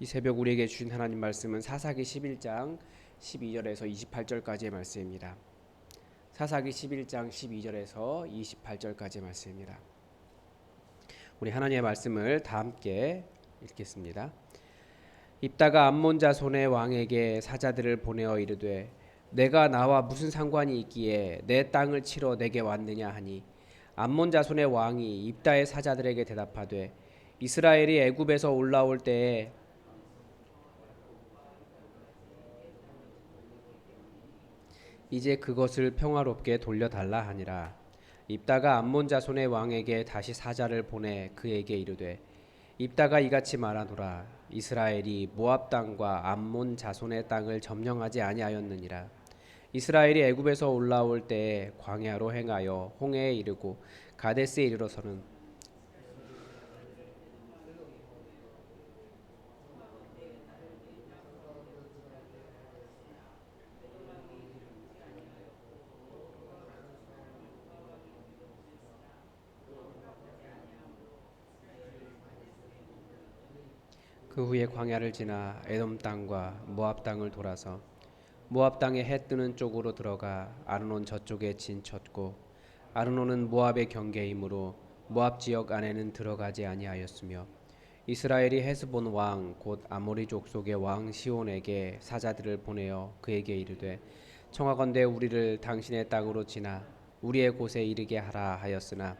이 새벽 우리에게 주신 하나님 말씀은 사사기 11장 12절에서 28절까지의 말씀입니다. 사사기 11장 12절에서 28절까지의 말씀입니다. 우리 하나님의 말씀을 다 함께 읽겠습니다. 입다가 암몬 자손의 왕에게 사자들을 보내어 이르되 내가 나와 무슨 상관이 있기에 내 땅을 치러 내게 왔느냐 하니 암몬 자손의 왕이 입다의 사자들에게 대답하되 이스라엘이 애굽에서 올라올 때에 이제 그것을 평화롭게 돌려달라 하니라. 입다가 암몬 자손의 왕에게 다시 사자를 보내 그에게 이르되 입다가 이같이 말하노라. 이스라엘이 모압 땅과 암몬 자손의 땅을 점령하지 아니하였느니라. 이스라엘이 애굽에서 올라올 때에 광야로 행하여 홍해에 이르고 가데스에 이르러서는 그 후에 광야를 지나 에돔 땅과 모압 땅을 돌아서 모압 땅에 해 뜨는 쪽으로 들어가 아르논 저쪽에 진쳤고 아르논은 모압의 경계이므로 모압 지역 안에는 들어가지 아니하였으며 이스라엘이 헤스본 왕 곧 아모리 족속의 왕 시온에게 사자들을 보내어 그에게 이르되 청하건대 우리를 당신의 땅으로 지나 우리의 곳에 이르게 하라 하였으나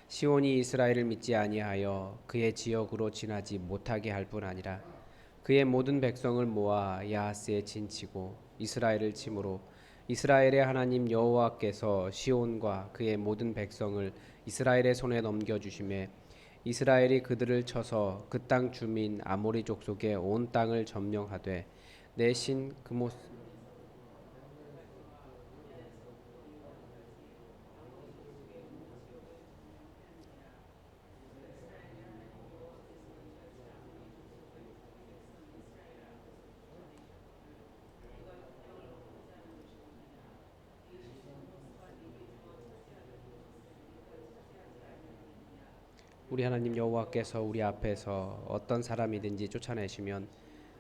시온이 이스라엘을 믿지 아니하여 그의 지역으로 지나지 못하게 할 뿐 아니라 그의 모든 백성을 모아 야하스에 진치고 이스라엘을 치므로 이스라엘의 하나님 여호와께서 시온과 그의 모든 백성을 이스라엘의 손에 넘겨 주심에 이스라엘이 그들을 쳐서 그 땅 주민 아모리 족속의 온 땅을 점령하되 내 신 그못 우리 하나님 여호와께서 우리 앞에서 어떤 사람이든지 쫓아내시면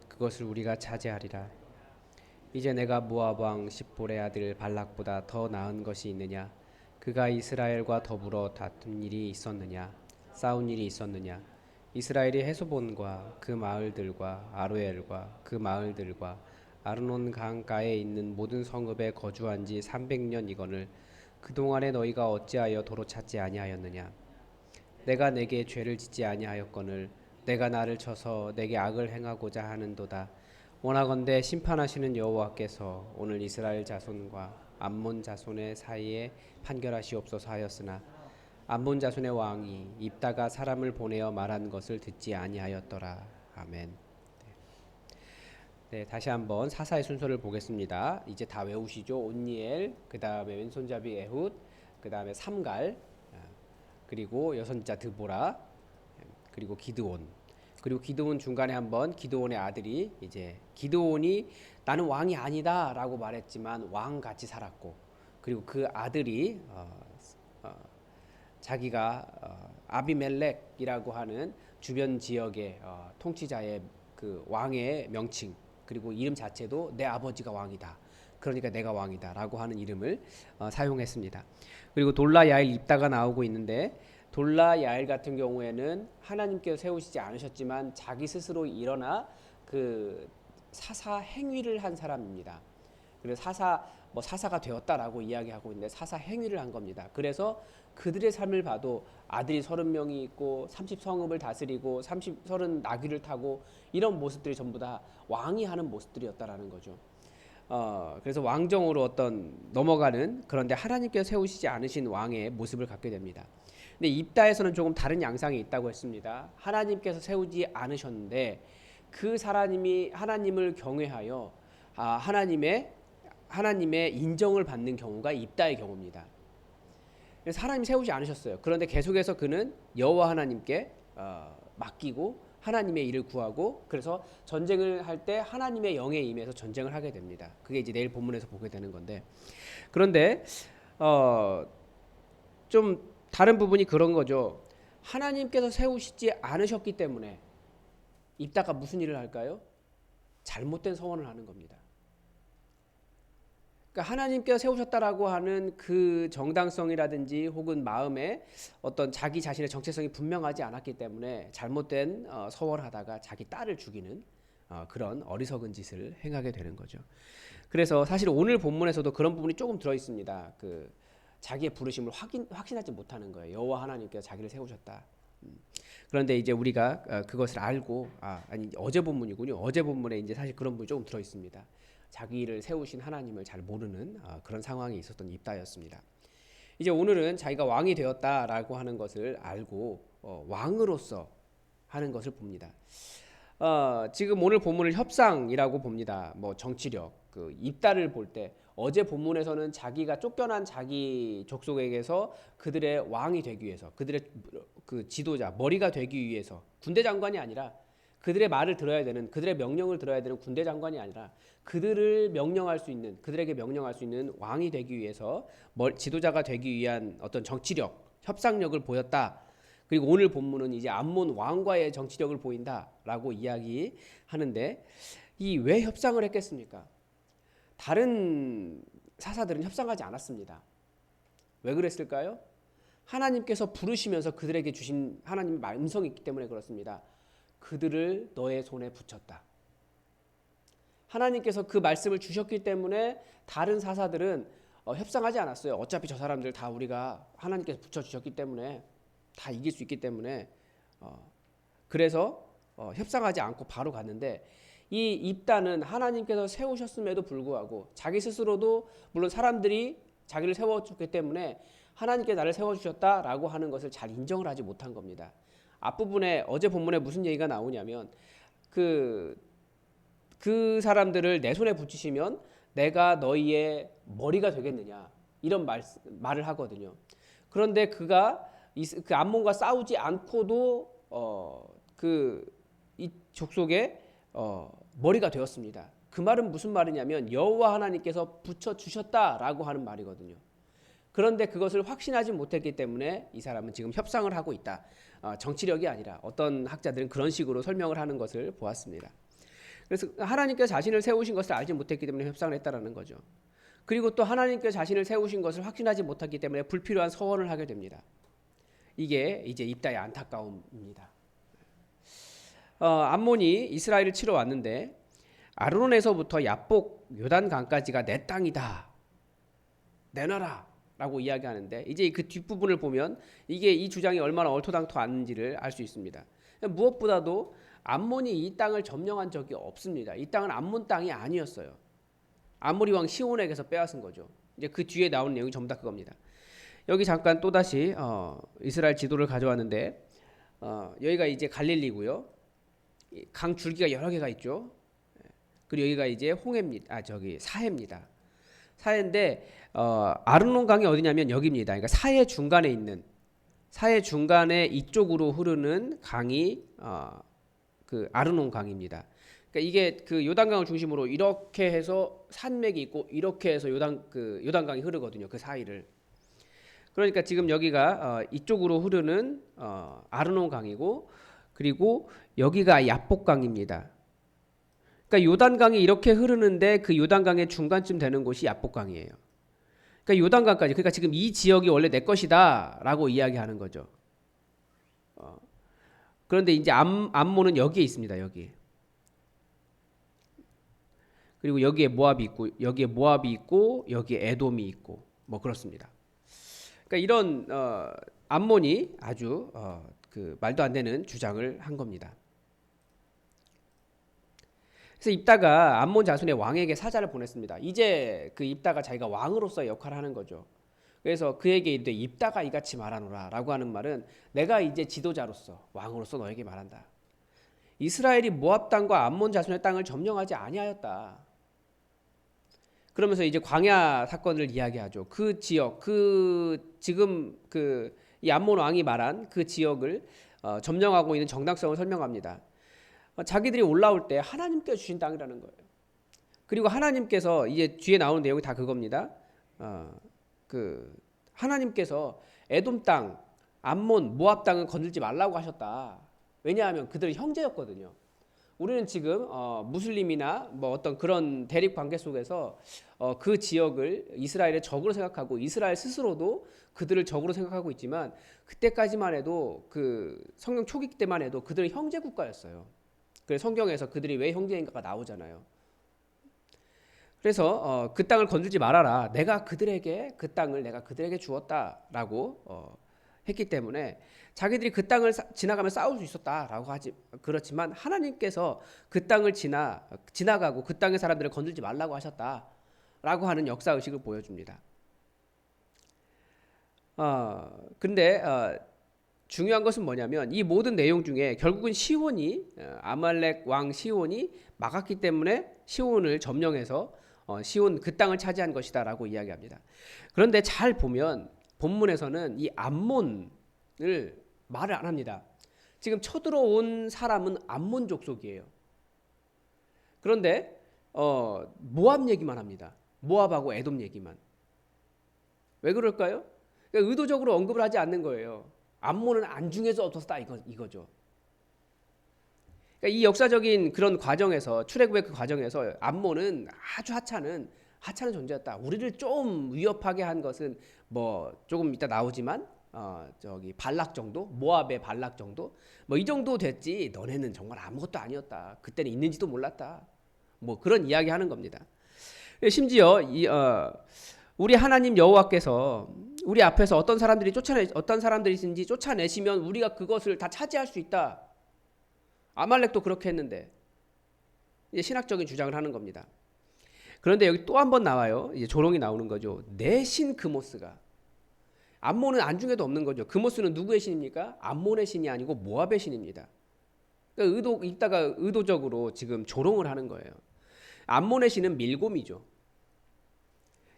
그것을 우리가 차지하리라. 이제 내가 모압 왕 십볼의 아들 발락보다 더 나은 것이 있느냐? 그가 이스라엘과 더불어 다툰 일이 있었느냐? 싸운 일이 있었느냐? 이스라엘이 헤스본과 그 마을들과 아로엘과 그 마을들과 아르논 강가에 있는 모든 성읍에 거주한 지 300년이거늘 그동안에 너희가 어찌하여 도로 찾지 아니하였느냐? 내가 내게 죄를 짓지 아니하였거늘 내가 나를 쳐서 내게 악을 행하고자 하는도다. 원하건대 심판하시는 여호와께서 오늘 이스라엘 자손과 암몬 자손의 사이에 판결하시옵소서 하였으나 암몬 자손의 왕이 입다가 사람을 보내어 말한 것을 듣지 아니하였더라. 아멘. 네, 다시 한번 사사의 순서를 보겠습니다. 이제 다 외우시죠. 온니엘, 그 다음에 왼손잡이 에훗, 그 다음에 삼갈, 그리고 여선자 드보라, 그리고 기드온. 그리고 기드온 중간에 한번 기드온의 아들이 이제 기드온이 나는 왕이 아니다라고 말했지만 왕같이 살았고, 그리고 그 아들이 자기가 아비멜렉이라고 하는 주변 지역의 통치자의 그 왕의 명칭, 그리고 이름 자체도 내 아버지가 왕이다, 그러니까 내가 왕이다라고 하는 이름을 사용했습니다. 그리고 돌라 야일 입다가 나오고 있는데, 돌라 야일 같은 경우에는 하나님께서 세우시지 않으셨지만 자기 스스로 일어나 그 사사 행위를 한 사람입니다. 그래서 사사가 되었다라고 이야기하고 있는데 사사 행위를 한 겁니다. 그래서 그들의 삶을 봐도 아들이 30명이 있고 30성읍을 다스리고 30 나귀를 타고 이런 모습들이 전부 다 왕이 하는 모습들이었다라는 거죠. 그래서 왕정으로 어떤 넘어가는, 그런데 하나님께서 세우시지 않으신 왕의 모습을 갖게 됩니다. 근데 입다에서는 조금 다른 양상이 있다고 했습니다. 하나님께서 세우지 않으셨는데 그 사람이 하나님을 경외하여 하나님의 인정을 받는 경우가 입다의 경우입니다. 사람이 세우지 않으셨어요. 그런데 계속해서 그는 여호와 하나님께 맡기고 하나님의 일을 구하고, 그래서 전쟁을 할 때 하나님의 영에 임해서 전쟁을 하게 됩니다. 그게 이제 내일 본문에서 보게 되는 건데, 그런데 좀 다른 부분이 그런 거죠. 하나님께서 세우시지 않으셨기 때문에 입다가 무슨 일을 할까요? 잘못된 서원을 하는 겁니다. 그러니까 하나님께서 세우셨다라고 하는 그 정당성이라든지 혹은 마음에 어떤 자기 자신의 정체성이 분명하지 않았기 때문에 잘못된 서원을 하다가 자기 딸을 죽이는 그런 어리석은 짓을 행하게 되는 거죠. 그래서 사실 오늘 본문에서도 그런 부분이 조금 들어 있습니다. 그 자기의 부르심을 확신하지 못하는 거예요. 여호와 하나님께서 자기를 세우셨다. 그런데 이제 우리가 그것을 알고 아니 어제 본문이군요. 어제 본문에 이제 사실 그런 부분이 조금 들어 있습니다. 자기를 세우신 하나님을 잘 모르는 그런 상황이 있었던 입다였습니다. 이제 오늘은 자기가 왕이 되었다라고 하는 것을 알고 왕으로서 하는 것을 봅니다. 지금 오늘 본문을 협상이라고 봅니다. 뭐 정치력, 그 입다를 볼 때 어제 본문에서는 자기가 쫓겨난 자기 족속에게서 그들의 왕이 되기 위해서, 그들의 그 지도자, 머리가 되기 위해서 군대 장관이 아니라 그들의 말을 들어야 되는, 그들의 명령을 들어야 되는 군대 장관이 아니라 그들을 명령할 수 있는, 그들에게 명령할 수 있는 왕이 되기 위해서 지도자가 되기 위한 어떤 정치력, 협상력을 보였다. 그리고 오늘 본문은 이제 암몬 왕과의 정치력을 보인다라고 이야기하는데 이 왜 협상을 했겠습니까? 다른 사사들은 협상하지 않았습니다. 왜 그랬을까요? 하나님께서 부르시면서 그들에게 주신 하나님의 음성이 있기 때문에 그렇습니다. 그들을 너의 손에 붙였다. 하나님께서 그 말씀을 주셨기 때문에 다른 사사들은 협상하지 않았어요. 어차피 저 사람들 다 우리가 하나님께서 붙여주셨기 때문에 다 이길 수 있기 때문에 그래서 협상하지 않고 바로 갔는데 이 입다는 하나님께서 세우셨음에도 불구하고 자기 스스로도 물론 사람들이 자기를 세워줬기 때문에 하나님께 나를 세워주셨다라고 하는 것을 잘 인정을 하지 못한 겁니다. 앞부분에 어제 본문에 무슨 얘기가 나오냐면 그 사람들을 내 손에 붙이시면 내가 너희의 머리가 되겠느냐 이런 말을 하거든요. 그런데 그가 그 암몬과 싸우지 않고도 이 족속의 머리가 되었습니다. 그 말은 무슨 말이냐면 여호와 하나님께서 붙여주셨다라고 하는 말이거든요. 그런데 그것을 확신하지 못했기 때문에 이 사람은 지금 협상을 하고 있다. 정치력이 아니라 어떤 학자들은 그런 식으로 설명을 하는 것을 보았습니다. 그래서 하나님께서 자신을 세우신 것을 알지 못했기 때문에 협상을 했다라는 거죠. 그리고 또 하나님께서 자신을 세우신 것을 확신하지 못했기 때문에 불필요한 서원을 하게 됩니다. 이게 이제 입다의 안타까움입니다. 암몬이 이스라엘을 치러 왔는데 아르논에서부터 야복 요단강까지가 내 땅이다. 내놔라. 라고 이야기하는데 이제 그 뒷부분을 보면 이게 이 주장이 얼마나 얼토당토하는지를 알 수 있습니다. 무엇보다도 암몬이 이 땅을 점령한 적이 없습니다. 이 땅은 암몬 땅이 아니었어요. 아모리 왕 시온에게서 빼앗은 거죠. 이제 그 뒤에 나오는 내용이 전부 다 그겁니다. 여기 잠깐 또다시 이스라엘 지도를 가져왔는데 여기가 이제 갈릴리고요. 강 줄기가 여러 개가 있죠. 그리고 여기가 이제 홍해입니다. 사해입니다. 사해인데 아르논 강이 어디냐면 여기입니다. 그러니까 사해 중간에 있는 사해 중간에 이쪽으로 흐르는 강이 그 아르논 강입니다. 그러니까 이게 그 요단강을 중심으로 이렇게 해서 산맥이 있고 이렇게 해서 요단강이 흐르거든요. 그 사이를. 그러니까 지금 여기가 이쪽으로 흐르는 아르논 강이고 그리고 여기가 야복강입니다. 그러니까 요단강이 이렇게 흐르는데 그 요단강의 중간쯤 되는 곳이 야복강이에요. 그러니까 요단강까지. 그러니까 지금 이 지역이 원래 내 것이다라고 이야기하는 거죠. 그런데 이제 암몬은 여기에 있습니다. 여기. 그리고 여기에 모압이 있고 여기에 모압이 있고 여기에 에돔이 있고 뭐 그렇습니다. 그러니까 이런 암몬이 아주 그 말도 안 되는 주장을 한 겁니다. 그래서 입다가 암몬 자손의 왕에게 사자를 보냈습니다. 이제 그 입다가 자기가 왕으로서의 역할을 하는 거죠. 그래서 그에게 이르되 입다가 이같이 말하노라 라고 하는 말은 내가 이제 지도자로서 왕으로서 너에게 말한다. 이스라엘이 모압 땅과 암몬 자손의 땅을 점령하지 아니하였다. 그러면서 이제 광야 사건을 이야기하죠. 그 지역, 지금 이 암몬 왕이 말한 그 지역을 점령하고 있는 정당성을 설명합니다. 자기들이 올라올 때 하나님께서 주신 땅이라는 거예요. 그리고 하나님께서 이제 뒤에 나오는 내용이 다 그겁니다. 하나님께서 에돔 땅, 암몬, 모압 땅은 건들지 말라고 하셨다. 왜냐하면 그들은 형제였거든요. 우리는 지금 무슬림이나 뭐 어떤 그런 대립 관계 속에서 그 지역을 이스라엘의 적으로 생각하고 이스라엘 스스로도 그들을 적으로 생각하고 있지만 그때까지만 해도 그 성경 초기 때만 해도 그들은 형제 국가였어요. 그래서 성경에서 그들이 왜 형제인가가 나오잖아요. 그래서 그 땅을 건들지 말아라. 내가 그들에게 그 땅을 내가 그들에게 주었다라고 했기 때문에 자기들이 그 땅을 지나가면 싸울 수 있었다라고 하지. 그렇지만 하나님께서 그 땅을 지나가고 그 땅의 사람들을 건들지 말라고 하셨다라고 하는 역사 의식을 보여줍니다. 근데 중요한 것은 뭐냐면 이 모든 내용 중에 결국은 시온이 아말렉 왕 시온이 막았기 때문에 시온을 점령해서 시온 그 땅을 차지한 것이다라고 이야기합니다. 그런데 잘 보면 본문에서는 이 암몬을 말을 안 합니다. 지금 쳐들어온 사람은 암몬 족속이에요. 그런데 모압 얘기만 합니다. 모압하고 에돔 얘기만. 왜 그럴까요? 그러니까 의도적으로 언급을 하지 않는 거예요. 암몬은 안중에서 없었다 이거죠. 그러니까 이 역사적인 그런 과정에서 출애굽의 그 과정에서 암몬은 아주 하찮은 존재였다. 우리를 좀 위협하게 한 것은 뭐 조금 이따 나오지만 저기 발락 정도, 모압의 발락 정도, 뭐 이 정도 됐지. 너네는 정말 아무것도 아니었다. 그때는 있는지도 몰랐다. 뭐 그런 이야기 하는 겁니다. 심지어 우리 하나님 여호와께서 우리 앞에서 어떤 사람들이 쫓아내시면 우리가 그것을 다 차지할 수 있다. 아말렉도 그렇게 했는데 이제 신학적인 주장을 하는 겁니다. 그런데 여기 또 한 번 나와요. 이제 조롱이 나오는 거죠. 내 신 그모스가. 암몬은 안중에도 없는 거죠. 그모스는 누구의 신입니까? 암몬의 신이 아니고 모압의 신입니다. 그러니까 이따가 의도적으로 지금 조롱을 하는 거예요. 암몬의 신은 밀곰이죠.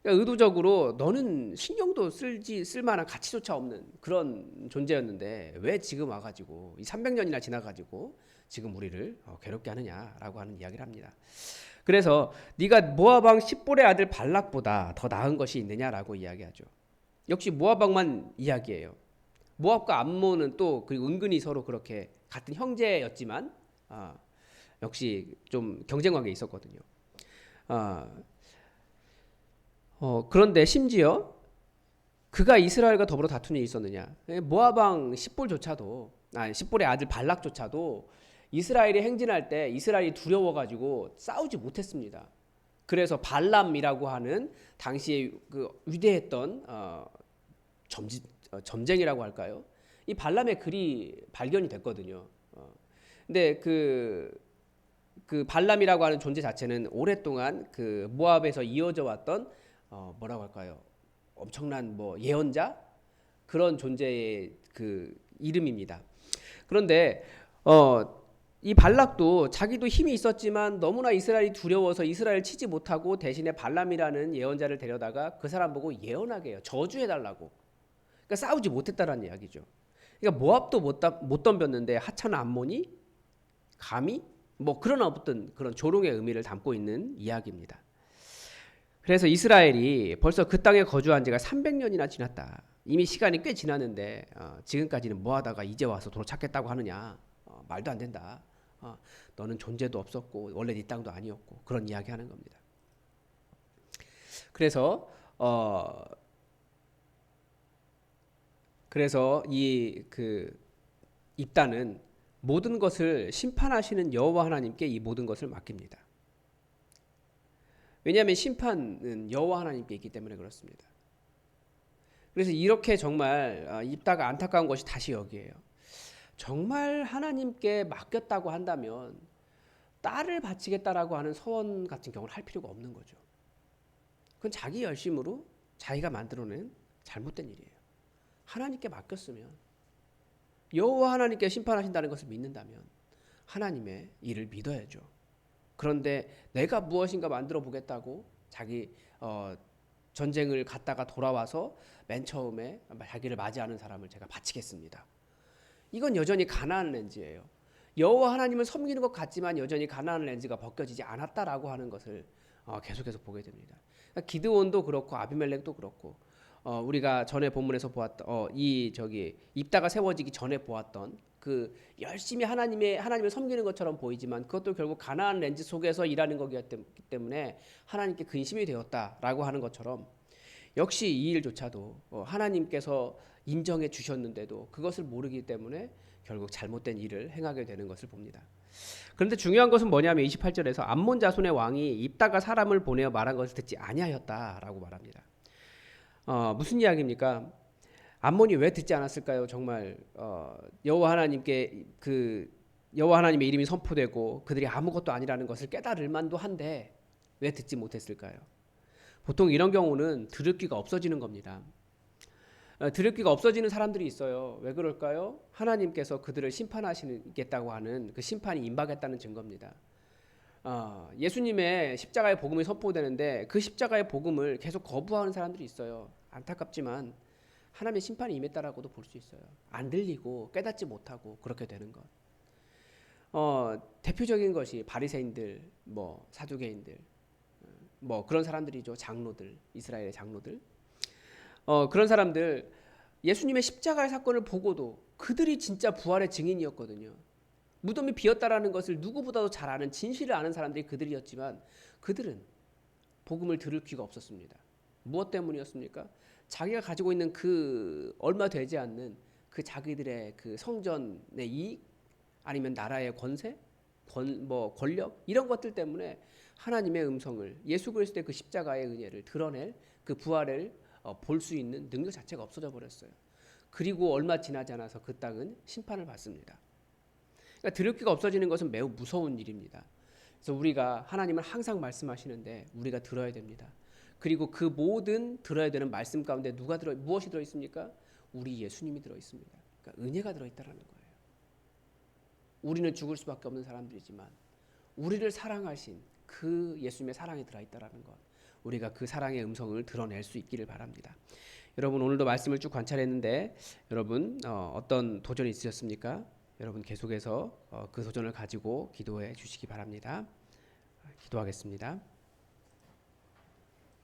그러니까 의도적으로 너는 신경도 쓸 만한 가치조차 없는 그런 존재였는데 왜 지금 와가지고 이 300년이나 지나가지고 지금 우리를 괴롭게 하느냐라고 하는 이야기를 합니다. 그래서 네가 모압 왕 십볼의 아들 발락보다 더 나은 것이 있느냐라고 이야기하죠. 역시 모압 왕만 이야기해요. 모압과 암몬은 또 그리고 은근히 서로 그렇게 같은 형제였지만 역시 좀 경쟁 관계에 있었거든요. 그런데 심지어 그가 이스라엘과 더불어 다툰 일이 있었느냐? 모압 왕 십볼의 아들 발락조차도 이스라엘이 행진할 때 이스라엘이 두려워가지고 싸우지 못했습니다. 그래서 발람이라고 하는 당시에 그 위대했던 점쟁이라고 할까요? 이 발람의 글이 발견이 됐거든요. 근데 그 발람이라고 하는 존재 자체는 오랫동안 그 모압에서 이어져 왔던 뭐라고 할까요? 엄청난 뭐 예언자 그런 존재의 그 이름입니다. 그런데 이 발락도 자기도 힘이 있었지만 너무나 이스라엘이 두려워서 이스라엘 치지 못하고 대신에 발람이라는 예언자를 데려다가 그 사람 보고 예언하게 해요. 저주해달라고. 그러니까 싸우지 못했다라는 이야기죠. 그러니까 모압도 못 덤볐는데 하찮은 암몬이 감히 뭐 그런 어떤 그런 조롱의 의미를 담고 있는 이야기입니다. 그래서 이스라엘이 벌써 그 땅에 거주한 지가 300년이나 지났다. 이미 시간이 꽤 지났는데 지금까지는 뭐하다가 이제 와서 도로 찾겠다고 하느냐. 말도 안 된다. 너는 존재도 없었고 원래 네 땅도 아니었고 그런 이야기하는 겁니다. 그래서 이 그 입단은 모든 것을 심판하시는 여호와 하나님께 이 모든 것을 맡깁니다. 왜냐하면 심판은 여호와 하나님께 있기 때문에 그렇습니다. 그래서 이렇게 정말 입다가 안타까운 것이 다시 여기에요. 정말 하나님께 맡겼다고 한다면 딸을 바치겠다라고 하는 서원 같은 경우를 할 필요가 없는 거죠. 그건 자기 열심으로 자기가 만들어낸 잘못된 일이에요. 하나님께 맡겼으면 여호와 하나님께 심판하신다는 것을 믿는다면 하나님의 일을 믿어야죠. 그런데 내가 무엇인가 만들어 보겠다고 자기 전쟁을 갔다가 돌아와서 맨 처음에 자기를 맞이하는 사람을 제가 바치겠습니다. 이건 여전히 가나안 렌즈예요. 여호와 하나님을 섬기는 것 같지만 여전히 가나안 렌즈가 벗겨지지 않았다라고 하는 것을 계속해서 보게 됩니다. 그러니까 기드온도 그렇고 아비멜렉도 그렇고 우리가 전에 본문에서 보았던 입다가 세워지기 전에 보았던 그 열심히 하나님을 섬기는 것처럼 보이지만 그것도 결국 가나안 렌즈 속에서 일하는 거기 때문에 하나님께 근심이 되었다라고 하는 것처럼 역시 이 일조차도 하나님께서 인정해 주셨는데도 그것을 모르기 때문에 결국 잘못된 일을 행하게 되는 것을 봅니다. 그런데 중요한 것은 뭐냐면 28절에서 암몬 자손의 왕이 입다가 사람을 보내어 말한 것을 듣지 아니하였다라고 말합니다. 무슨 이야기입니까? 암몬이 왜 듣지 않았을까요? 정말 여호와 하나님께 여호와 하나님의 이름이 선포되고 그들이 아무것도 아니라는 것을 깨달을 만도 한데 왜 듣지 못했을까요? 보통 이런 경우는 들을 귀가 없어지는 겁니다. 들을 귀가 없어지는 사람들이 있어요. 왜 그럴까요? 하나님께서 그들을 심판하시겠다고 하는 그 심판이 임박했다는 증거입니다. 예수님의 십자가의 복음이 선포되는데 그 십자가의 복음을 계속 거부하는 사람들이 있어요. 안타깝지만 하나님의 심판이 임했다라고도 볼 수 있어요. 안 들리고 깨닫지 못하고 그렇게 되는 것. 대표적인 것이 바리새인들, 사두개인들, 그런 사람들이죠. 장로들, 이스라엘의 장로들. 그런 사람들 예수님의 십자가의 사건을 보고도 그들이 진짜 부활의 증인이었거든요. 무덤이 비었다라는 것을 누구보다도 잘 아는 진실을 아는 사람들이 그들이었지만 그들은 복음을 들을 귀가 없었습니다. 무엇 때문이었습니까? 자기가 가지고 있는 그 얼마 되지 않는 그 자기들의 그 성전의 이익 아니면 나라의 권세, 권력 이런 것들 때문에 하나님의 음성을 예수 그리스도의 그 십자가의 은혜를 드러낼 그 부활을 볼 수 있는 능력 자체가 없어져 버렸어요. 그리고 얼마 지나지 않아서 그 땅은 심판을 받습니다. 그러니까 들을 귀가 없어지는 것은 매우 무서운 일입니다. 그래서 우리가 하나님은 항상 말씀하시는데 우리가 들어야 됩니다. 그리고 그 모든 들어야 되는 말씀 가운데 무엇이 들어 있습니까? 우리 예수님이 들어 있습니다. 그러니까 은혜가 들어 있다라는 거예요. 우리는 죽을 수밖에 없는 사람들이지만 우리를 사랑하신 그 예수님의 사랑이 들어 있다라는 것. 우리가 그 사랑의 음성을 드러낼 수 있기를 바랍니다. 여러분 오늘도 말씀을 쭉 관찰했는데 여러분 어떤 도전이 있으셨습니까? 여러분 계속해서 그 도전을 가지고 기도해 주시기 바랍니다. 기도하겠습니다.